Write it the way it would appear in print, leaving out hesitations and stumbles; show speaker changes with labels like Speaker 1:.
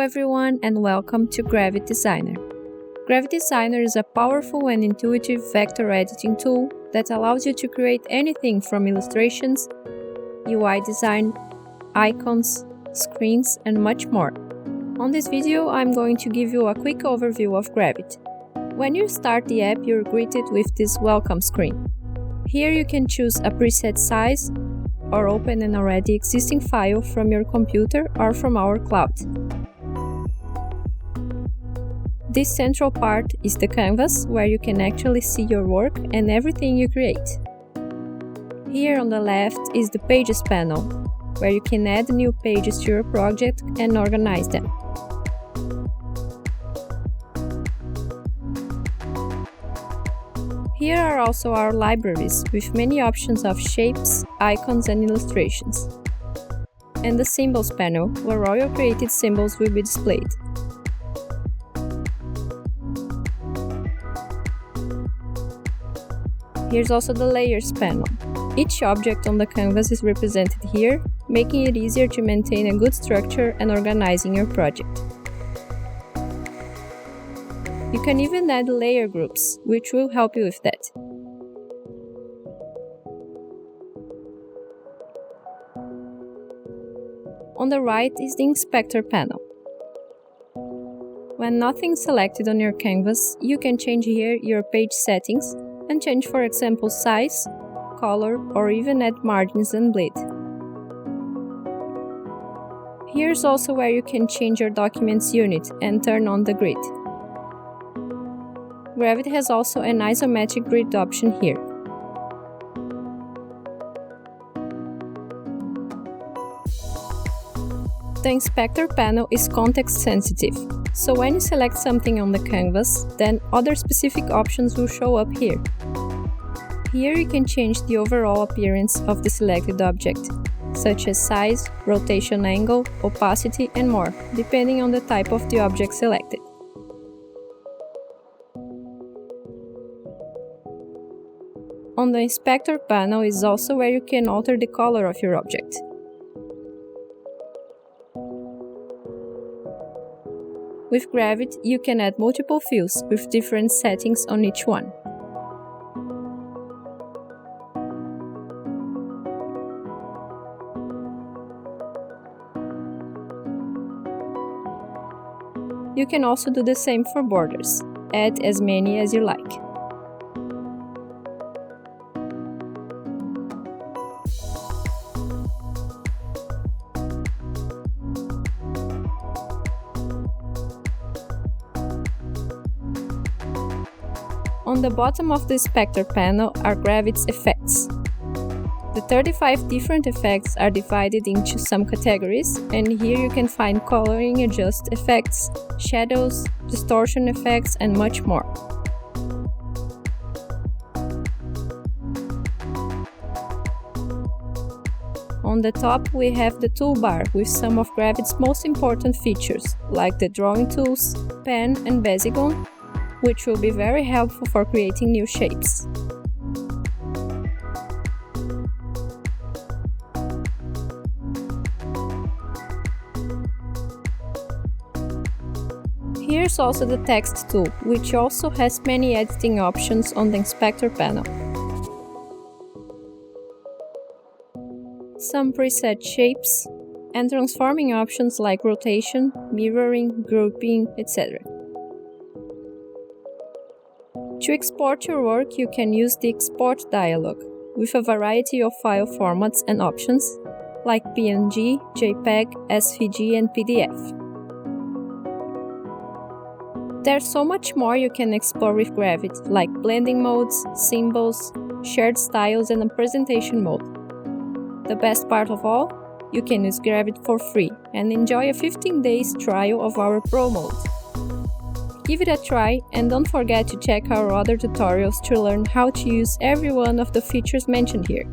Speaker 1: everyone and welcome to Gravity Designer. Gravity Designer is a powerful and intuitive vector editing tool that allows you to create anything from illustrations, UI design, icons, screens, and much more. On this video, I'm going to give you a quick overview of Gravity. When you start the app, you're greeted with this welcome screen. Here you can choose a preset size or open an already existing file from your computer or from our cloud. This central part is the canvas, where you can actually see your work and everything you create. Here on the left is the Pages panel, where you can add new pages to your project and organize them. Here are also our libraries, with many options of shapes, icons and illustrations. And the Symbols panel, where all your created symbols will be displayed. Here's also the Layers panel. Each object on the canvas is represented here, making it easier to maintain a good structure and organizing your project. You can even add layer groups, which will help you with that. On the right is the Inspector panel. When nothing is selected on your canvas, you can change here your page settings and change, for example, size, color, or even add margins and bleed. Here's also where you can change your document's unit and turn on the grid. Gravity has also an isometric grid option here. The Inspector panel is context sensitive, so when you select something on the canvas, then other specific options will show up here. Here you can change the overall appearance of the selected object, such as size, rotation angle, opacity, and more, depending on the type of the object selected. On the Inspector panel is also where you can alter the color of your object. With Gravity, you can add multiple fields with different settings on each one. You can also do the same for borders. Add as many as you like. On the bottom of the Inspector panel are Gravity's effects. The 35 different effects are divided into some categories, and here you can find coloring adjust effects, shadows, distortion effects, and much more. On the top we have the Toolbar with some of Gravity's most important features, like the drawing tools, pen and basic gun, which will be very helpful for creating new shapes. Here's also the Text tool, which also has many editing options on the Inspector panel. Some preset shapes, and transforming options like rotation, mirroring, grouping, etc. To export your work, you can use the Export dialog, with a variety of file formats and options, like PNG, JPEG, SVG, and PDF. There's so much more you can explore with Gravity, like blending modes, symbols, shared styles, and a presentation mode. The best part of all, you can use Gravity for free and enjoy a 15 days trial of our Pro mode. Give it a try and don't forget to check our other tutorials to learn how to use every one of the features mentioned here.